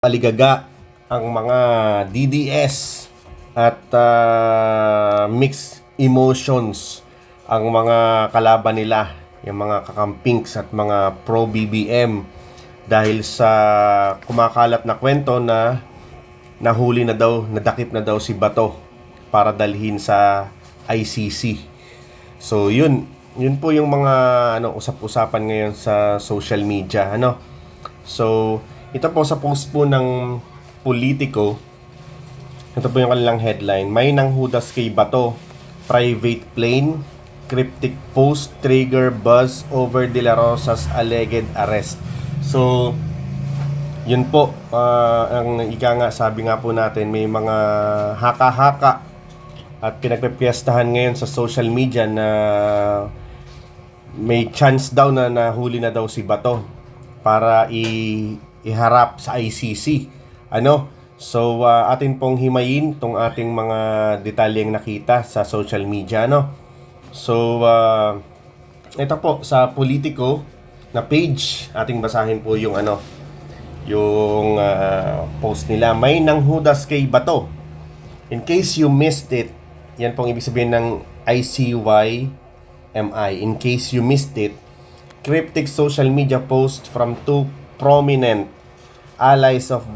aligaga ang mga DDS at mixed emotions ang mga kalaban nila, yung mga kakampings at mga pro-BBM dahil sa kumakalat na kwento na nahuli na daw, nadakip na daw si Bato para dalhin sa ICC. So yun po yung mga usap-usapan ngayon sa social media, So ito po sa post po ng Politico. Ito po yung kanilang headline. May nanghudas kay Bato. Private plane. Cryptic post trigger buzz over De La Rosa's alleged arrest. So, yun po. Ang ika nga, sabi nga po natin, may mga haka-haka at pinagpepiestahan ngayon sa social media na may chance daw na nahuli na daw si Bato para iharap sa ICC. So atin pong himayin tong ating mga detalyeng nakita sa social media, So ito po sa Politico na page, ating basahin po yung yung post nila. May nanghudas kay Bato. In case you missed it, yan pong ibig sabihin ng ICYMI. In case you missed it, cryptic social media post from two prominent allies of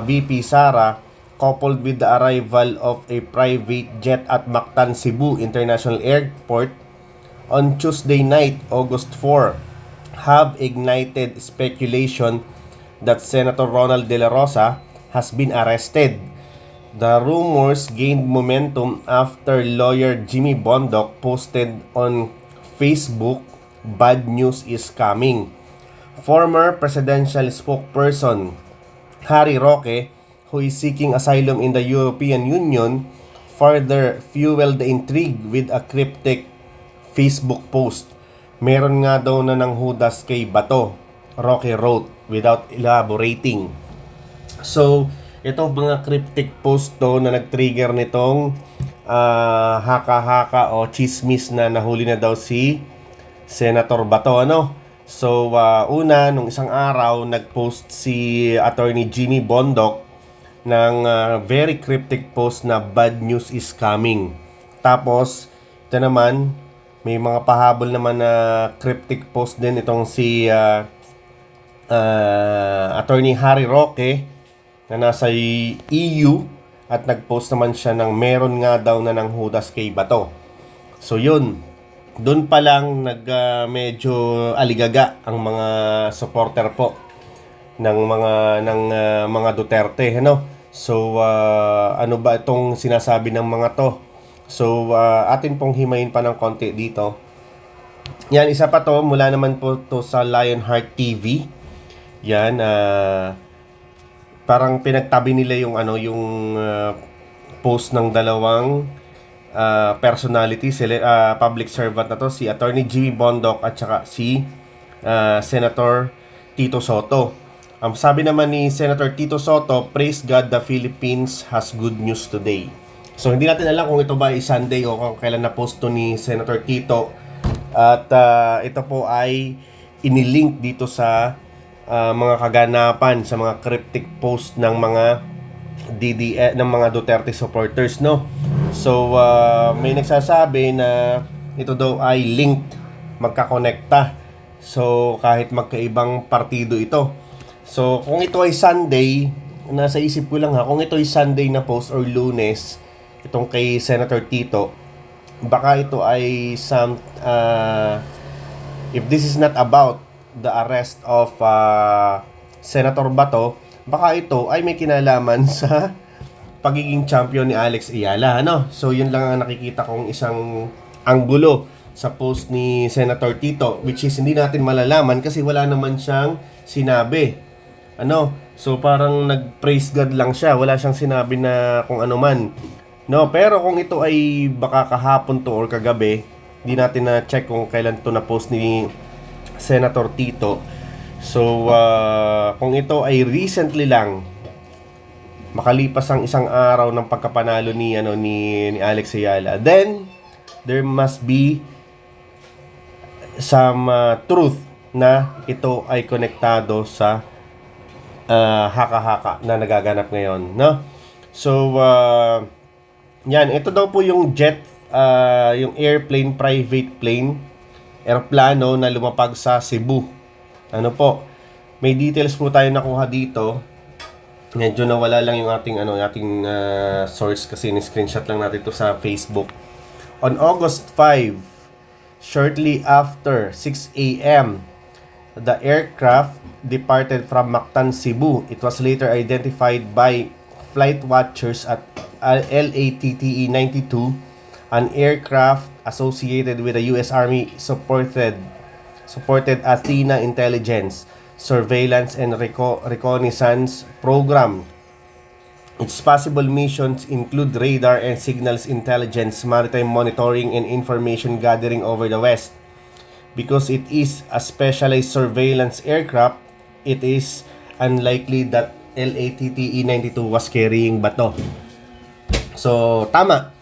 VP Sara coupled with the arrival of a private jet at Mactan Cebu International Airport on Tuesday night, August 4, have ignited speculation that Senator Ronald De La Rosa has been arrested. The rumors gained momentum after lawyer Jimmy Bondoc posted on Facebook, "Bad news is coming." Former presidential spokesperson Harry Roque, who is seeking asylum in the European Union, further fueled the intrigue with a cryptic Facebook post. Meron nga daw na nanghudas kay Bato, Roque wrote without elaborating. So, ito mga cryptic post to na nag-trigger nitong haka-haka o chismis na nahuli na daw si Senator Bato, So, una, nung isang araw, nag-post si Attorney Jimmy Bondoc ng very cryptic post na "Bad news is coming." Tapos, ito naman, may mga pahabol naman na cryptic post din itong si Attorney Harry Roque na nasa EU at nag-post naman siya ng meron nga daw na nanghudas kay Bato. So, yun. Doon pa lang medyo aligaga ang mga supporter po ng mga Duterte, So ano ba itong sinasabi ng mga to? So atin pong himayin pa ng konti dito. Yan, isa pa to, mula naman po to sa Lionheart TV. Yan, parang pinagtabi nila yung post ng dalawang personality, public servant na to, si Attorney Jimmy Bondoc at saka si Senator Tito Sotto. Sabi naman ni Senator Tito Sotto, "Praise God, the Philippines has good news today." So hindi natin alam kung ito ba ay Sunday o kung kailan na post to ni Senator Tito. At ito po ay inilink dito sa mga kaganapan, sa mga cryptic post ng mga ng mga Duterte supporters, So, may nagsasabi na ito daw ay linked, magkakonekta. So, kahit magkaibang partido ito. So, kung ito ay Sunday, nasa isip ko lang kung ito ay Sunday na post or Lunes, itong kay Senator Tito, baka ito ay if this is not about the arrest of Senator Bato, baka ito ay may kinalaman sa pagiging champion ni Alex Ayala, So, yun lang ang nakikita kong isang anggulo sa post ni Senator Tito, which is hindi natin malalaman kasi wala naman siyang sinabi. So, parang nag-praise God lang siya. Wala siyang sinabi na kung ano man. Pero kung ito ay baka kahapon to or kagabi, hindi natin na-check kung kailan to na-post ni Senator Tito. So, kung ito ay recently lang, makalipas ang isang araw ng pagkapanalo ni Alex Ayala, then there must be some truth na ito ay konektado sa haka-haka na nagaganap ngayon, no? So, yan, ito daw po yung jet, yung airplane, private plane, eroplano na lumapag sa Cebu. Ano po, may details po tayo nakuha dito. Medyo nawala lang yung ating source kasi ni-screenshot lang natin ito sa Facebook. On August 5, shortly after 6 a.m., the aircraft departed from Mactan, Cebu. It was later identified by flight watchers at LATTE 92, an aircraft associated with the U.S. Army supported Athena Intelligence, Surveillance and Reconnaissance Program. Its possible missions include radar and signals intelligence, maritime monitoring, and information gathering over the West. Because it is a specialized surveillance aircraft, it is unlikely that LATTE 92 was carrying bato. So, tama.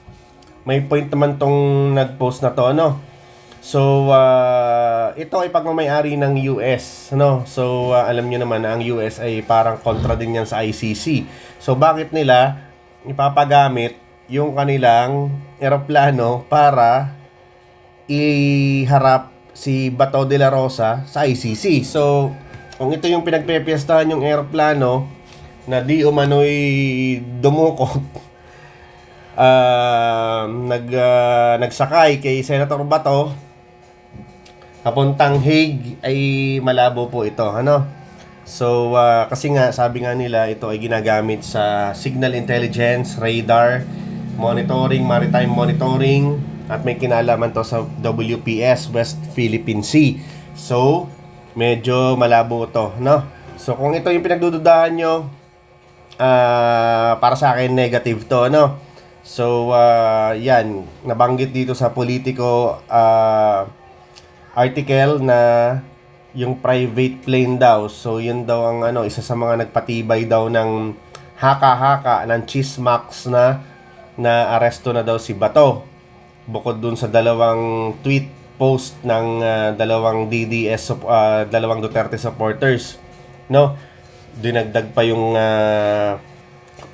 May point naman tong nag-post na to, ano? So, ito ay pagmamayari ng US, ano? So, alam niyo naman na ang US ay parang kontra din yan sa ICC. So, bakit nila ipapagamit yung kanilang eroplano para iharap si Bato de la Rosa sa ICC? So, kung ito yung pinagpepiestahan yung eroplano na di umano'y dumukot, nagsakay kay Senator Bato papuntang Hague, ay malabo po ito, ano? So, kasi nga, sabi nga nila, ito ay ginagamit sa signal intelligence, radar, monitoring, maritime monitoring, at may kinalaman to sa WPS, West Philippine Sea. So, medyo malabo to, no? So, kung ito yung pinagdududahan nyo, para sa akin, negative to, no? So, yan, nabanggit dito sa Politico article na yung private plane daw. So, yun daw ang isa sa mga nagpatibay daw ng haka-haka, ng chismax na aresto na daw si Bato. Bukod dun sa dalawang tweet post ng dalawang DDS, dalawang Duterte supporters, no? Dinagdag pa yung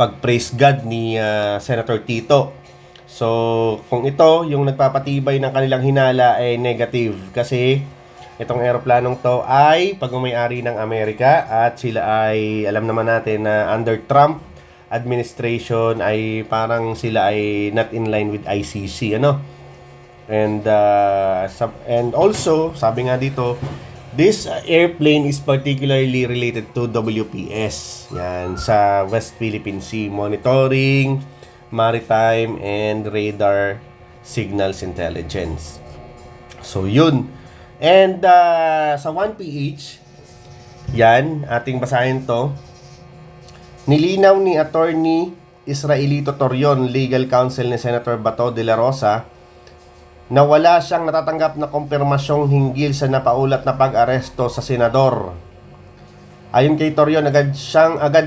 pag-praise God ni Senator Tito. So, kung ito yung nagpapatibay ng kanilang hinala ay negative kasi itong eroplanong to ay pagmamayari ng Amerika at sila ay, alam naman natin na under Trump administration ay parang sila ay not in line with ICC, ano? And also, sabi nga dito, this airplane is particularly related to WPS. Yan, sa West Philippine Sea, monitoring, maritime, and radar signals intelligence. So, yun. And sa 1PH, yan, ating basahin to. Nilinaw ni Attorney Israelito Torion, legal counsel ni Senator Bato de la Rosa, na wala siyang natatanggap na kumpirmasyong hinggil sa napaulat na pag-aresto sa senador. Ayon kay Torion, agad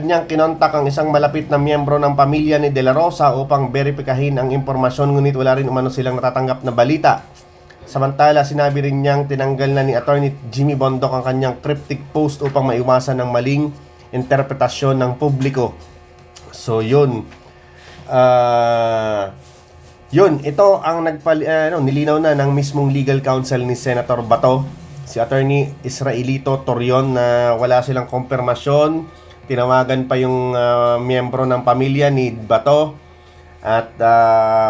niyang kinontak ang isang malapit na miyembro ng pamilya ni De La Rosa upang beripikahin ang impormasyon, ngunit wala rin umano silang natatanggap na balita. Samantala, sinabi rin niyang tinanggal na ni Attorney Jimmy Bondoc ang kanyang cryptic post upang maiwasan ng maling interpretasyon ng publiko. So, yun. Ito ang nilinaw na ng mismong legal counsel ni Senator Bato, si Attorney Israelito Torion, na wala silang kumpirmasyon. Tinawagan pa yung miyembro ng pamilya ni Bato at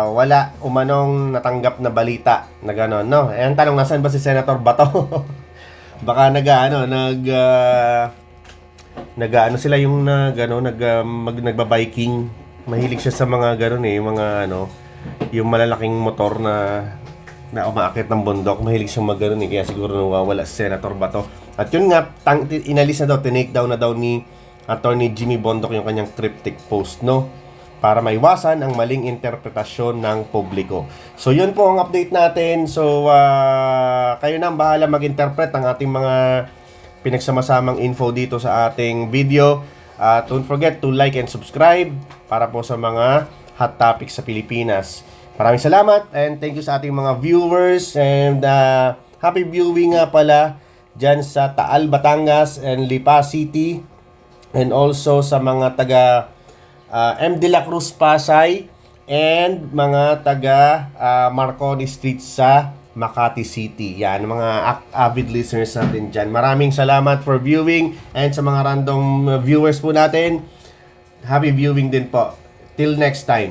wala umanong natanggap na balita na gano'n, no? Eh, ang tanong, nasaan ba si Senator Bato? Baka sila yung nagba-biking. Mahilig siya sa mga gano'n yung malalaking motor na umaakit ng bundok. Mahilig siyang mag-gano'n kaya siguro nawawala si Senator Bato. At yun nga, inalis na daw, tinake down na daw ni Attorney Jimmy Bondoc yung kanyang cryptic post, no? Para maiwasan ang maling interpretasyon ng publiko. So, yun po ang update natin. So, kayo na ang bahala mag-interpret ng ating mga pinagsamasamang info dito sa ating video. Don't forget to like and subscribe para po sa mga hot topics sa Pilipinas. Maraming salamat and thank you sa ating mga viewers, and happy viewing nga pala dyan sa Taal, Batangas and Lipa City. and also sa mga taga M. De La Cruz Pasay and mga taga Marconi Street sa Makati City. Yan, mga avid listeners natin dyan. Maraming salamat for viewing, and sa mga random viewers po natin, happy viewing din po. Till next time.